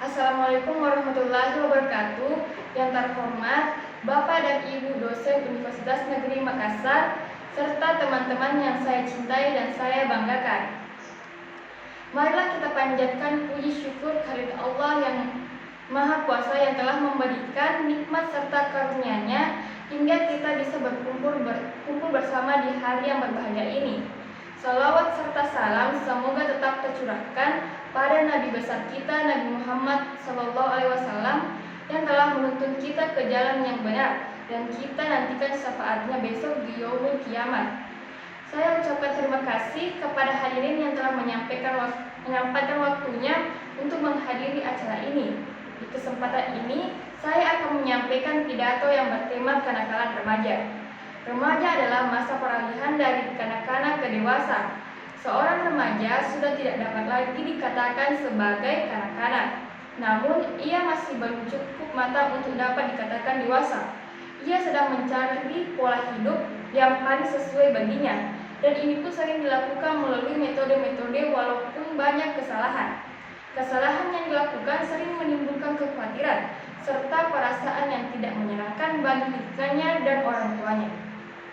Assalamualaikum warahmatullahi wabarakatuh. Yang terhormat Bapak dan Ibu dosen Universitas Negeri Makassar, serta teman-teman yang saya cintai dan saya banggakan. Marilah kita panjatkan puji syukur kehadirat Allah yang Maha Kuasa yang telah memberikan nikmat serta karunia-Nya hingga kita bisa berkumpul bersama di hari yang berbahagia ini. Salawat serta salam semoga tetap tercurahkan pada Nabi besar kita Nabi Muhammad SAW yang telah menuntun kita ke jalan yang benar dan kita nantikan syafaatnya besok di yaumul kiamat. Saya ucapkan terima kasih kepada hadirin yang telah menyampaikan waktunya untuk menghadiri acara ini. Di kesempatan ini, saya akan menyampaikan pidato yang bertema kenakalan remaja. Remaja adalah masa peralihan dari kanak-kanak ke dewasa. Seorang remaja sudah tidak dapat lagi dikatakan sebagai kanak-kanak. Namun, ia masih belum cukup matang untuk dapat dikatakan dewasa. Ia sedang mencari pola hidup yang paling sesuai baginya. Dan ini pun sering dilakukan melalui metode-metode walaupun banyak kesalahan. Kesalahan yang dilakukan sering menimbulkan kekhawatiran serta perasaan yang tidak menyenangkan bagi lingkungannya dan orang tuanya.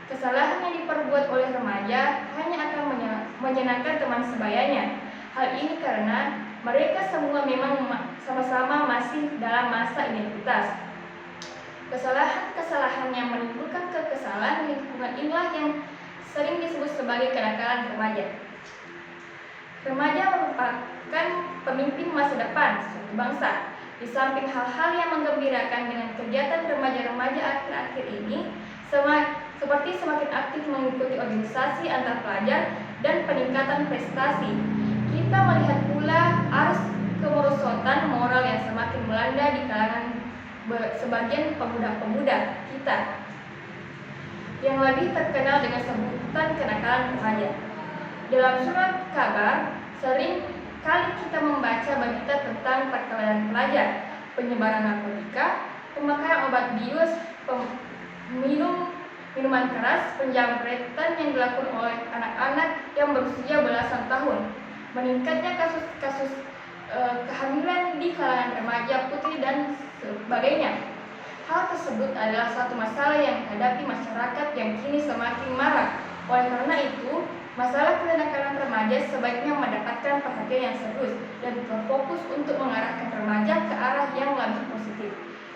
Kesalahan yang diperbuat oleh remaja hanya akan menyenangkan teman sebayanya. Hal ini karena mereka semua memang sama-sama masih dalam masa identitas. Kesalahan-kesalahan yang menimbulkan kekesalan lingkungan inilah yang sering disebut sebagai kenakalan remaja. Remaja merupakan pemimpin masa depan suatu bangsa. Di samping hal-hal yang menggembirakan dengan kegiatan remaja-remaja akhir-akhir ini, seperti semakin aktif mengikuti organisasi antar pelajar dan peningkatan prestasi, kita melihat pula arus kemerosotan moral yang semakin melanda di kalangan sebagian pemuda-pemuda kita yang lebih terkenal dengan sebutan kenakalan remaja. Dalam surat kabar, sering kali kita membaca berita tentang perkelahian pelajar, penyebaran narkotika, pemakaian obat bius, minuman keras, penjamretan yang dilakukan oleh anak-anak yang berusia belasan tahun, meningkatnya kasus-kasus kehamilan di kalangan remaja putri dan sebagainya. Hal tersebut adalah satu masalah yang dihadapi masyarakat yang kini semakin marak. Oleh karena itu, masalah kenakalan remaja sebaiknya mendapatkan perhatian yang serius dan berfokus untuk mengarahkan remaja ke arah yang lebih positif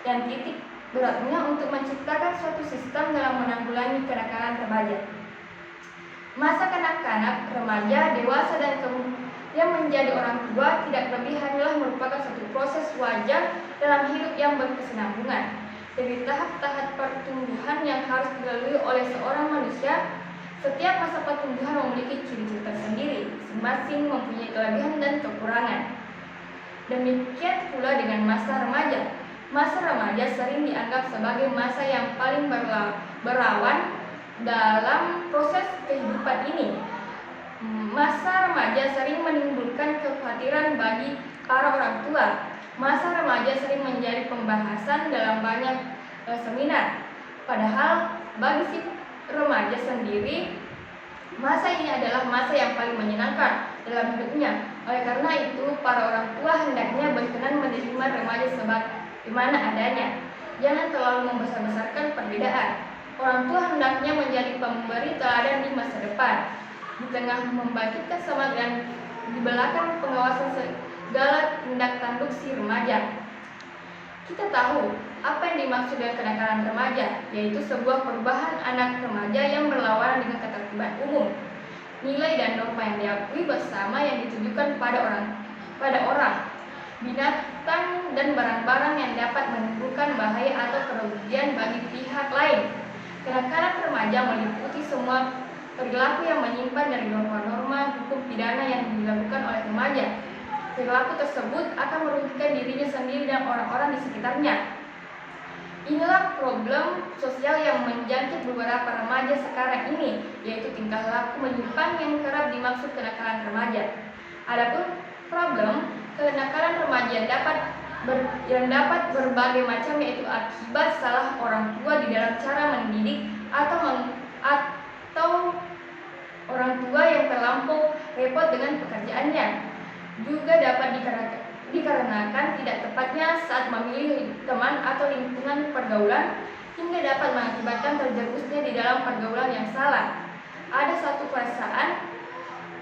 dan titik beratnya untuk menciptakan suatu sistem dalam menanggulangi kenakalan remaja. Masa kanak-kanak, remaja, dewasa, dan yang menjadi orang tua tidak lebih hanyalah merupakan suatu proses wajar dalam hidup yang berkesinambungan. Dari tahap-tahap pertumbuhan yang harus dilalui oleh seorang manusia, setiap masa pertumbuhan memiliki ciri-ciri tersendiri, masing-masing mempunyai kelebihan dan kekurangan. Demikian pula dengan masa remaja. Masa remaja sering dianggap sebagai masa yang paling berawan dalam proses kehidupan ini. Masa remaja sering menimbulkan kekhawatiran bagi para orang tua. Masa remaja sering menjadi pembahasan dalam banyak seminar. Padahal bagi si remaja sendiri, masa ini adalah masa yang paling menyenangkan dalam hidupnya. Oleh karena itu, para orang tua hendaknya berkenan menerima remaja sebagaimana adanya. Jangan terlalu membesar-besarkan perbedaan. Orang tua hendaknya menjadi pemberi teladan di masa depan. Di tengah membangkitkan semangat dan di belakang pengawasan segala tindak tanduk si remaja. Kita tahu apa yang dimaksud dengan kenakalan remaja, yaitu sebuah perubahan anak remaja yang berlawanan dengan ketertiban umum, nilai dan norma yang diakui bersama yang ditujukan pada orang, binatang dan barang-barang yang dapat menimbulkan bahaya atau kerugian bagi pihak lain. Kenakalan remaja meliputi semua perilaku yang menyimpan dari norma-norma hukum pidana yang dilakukan oleh remaja. Perilaku tersebut akan merugikan dirinya sendiri dan orang-orang di sekitarnya. Inilah problem sosial yang menjangkit beberapa remaja sekarang ini, yaitu tingkah laku menyimpang yang kerap dimaksud kenakalan remaja. Adapun problem kenakalan remaja yang dapat berbagai macam, yaitu akibat salah orang tua di dalam cara mendidik atau orang tua yang terlampau repot dengan pekerjaannya. Juga dapat dikarenakan tidak tepatnya saat memilih teman atau lingkungan pergaulan hingga dapat mengakibatkan terjerumusnya di dalam pergaulan yang salah. Ada satu perasaan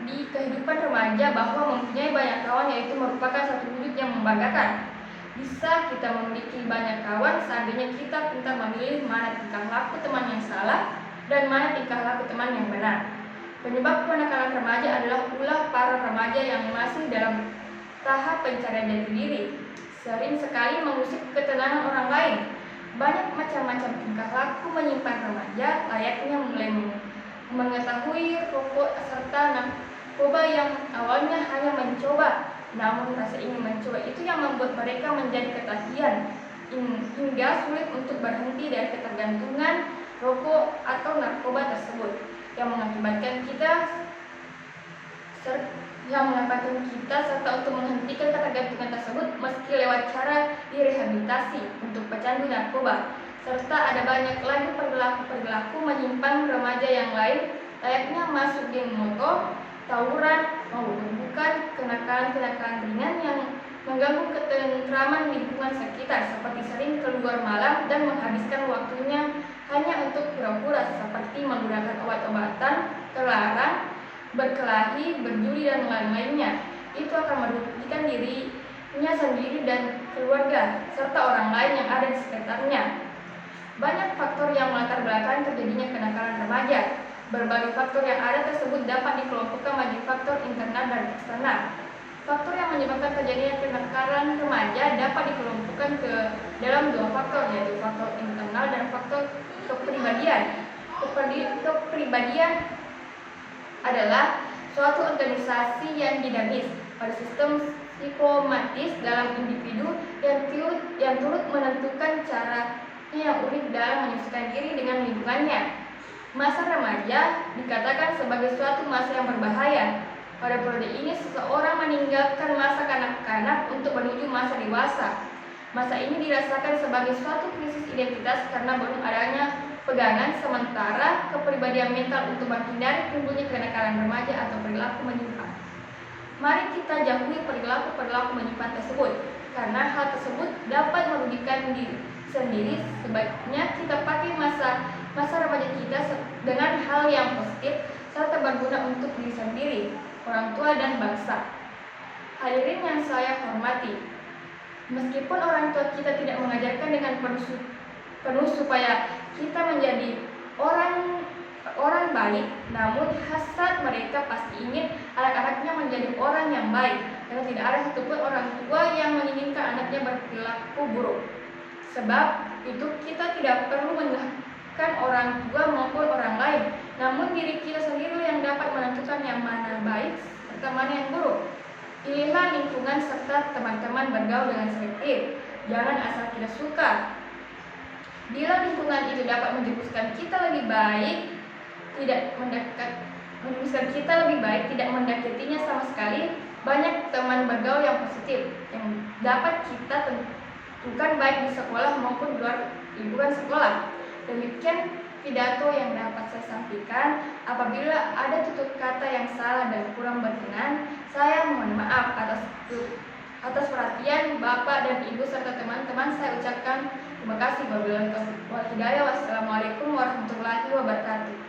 di kehidupan remaja bahwa mempunyai banyak kawan yaitu merupakan satu wujud yang membanggakan. Bisa kita memiliki banyak kawan seandainya kita pintar memilih mana tingkah laku teman yang salah dan mana tingkah laku teman yang benar. Penyebab kenakalan remaja adalah ulah para remaja yang masih dalam tahap pencarian jati diri. Sering sekali mengusik ketenangan orang lain. Banyak macam-macam tingkah laku menyimpan remaja layaknya mulai mengetahui rokok serta narkoba yang awalnya hanya mencoba. Namun rasa ingin mencoba itu yang membuat mereka menjadi ketagihan hingga sulit untuk berhenti dari ketergantungan rokok atau narkoba tersebut yang mengakibatkan kita serta untuk menghentikan ketergantungan tersebut meski lewat cara direhabilitasi untuk pecandu narkoba. Serta ada banyak lagi perilaku menyimpan remaja yang lain layaknya masuk geng motor, tawuran, maupun bukan kenakalan-kenakalan ringan yang mengganggu ketentraman lingkungan sekitar seperti sering keluar malam dan menghabiskan waktunya hanya untuk pura-pura seperti menggunakan obat-obatan terlarang, berkelahi, berjudi dan lain-lainnya. Itu akan merugikan dirinya sendiri dan keluarga serta orang lain yang ada di sekitarnya. Banyak faktor yang melatar belakangi terjadinya kenakalan remaja. Berbagai faktor yang ada tersebut dapat dikelompokkan menjadi faktor internal dan eksternal. Faktor yang menyebabkan terjadinya kenakalan remaja dapat dikelompokkan ke dalam dua faktor, yaitu faktor internal dan faktor kepribadian. Kepribadian adalah suatu organisasi yang dinamis pada sistem psikomatis dalam individu yang turut menentukan cara yang unik dalam menyesuaikan diri dengan lingkungannya. Masa remaja dikatakan sebagai suatu masa yang berbahaya. Pada periode ini, seseorang meninggalkan masa kanak-kanak untuk menuju masa dewasa. Masa ini dirasakan sebagai suatu krisis identitas karena belum adanya pegangan sementara kepribadian mental untuk menghindari timbulnya kenakalan remaja atau perilaku menyimpan. Mari kita jauhi perilaku menyimpan tersebut, karena hal tersebut dapat merugikan diri sendiri. Sebaiknya kita pakai masa remaja kita dengan hal yang positif serta berguna untuk diri sendiri, orang tua dan bangsa. Hadirin yang saya hormati, meskipun orang tua kita tidak mengajarkan dengan penuh supaya kita menjadi orang baik, namun hasrat mereka pasti ingin anak-anaknya menjadi orang yang baik, karena tidak ada satupun orang tua yang menginginkan anaknya berperilaku buruk. Sebab itu kita tidak perlu menyalahkan orang tua maupun orang lain, namun diri kita sendiri yang dapat menentukan yang mana baik serta mana yang buruk. Pilihlah lingkungan serta teman-teman bergaul dengan selektif, jangan asal kita suka. Bila lingkungan itu dapat menjerumuskan kita lebih baik, tidak mendekatinya sama sekali. Banyak teman bergaul yang positif yang dapat kita tentukan baik di sekolah maupun di luar lingkungan sekolah. Demikian pidato yang dapat saya sampaikan. Apabila ada tutur kata yang salah dan kurang berkenan, saya mohon maaf atas perhatian Bapak dan Ibu serta teman-teman. Saya ucapkan terima kasih. Wabillahi taufiq wal hidayah. Wassalamualaikum warahmatullahi wabarakatuh.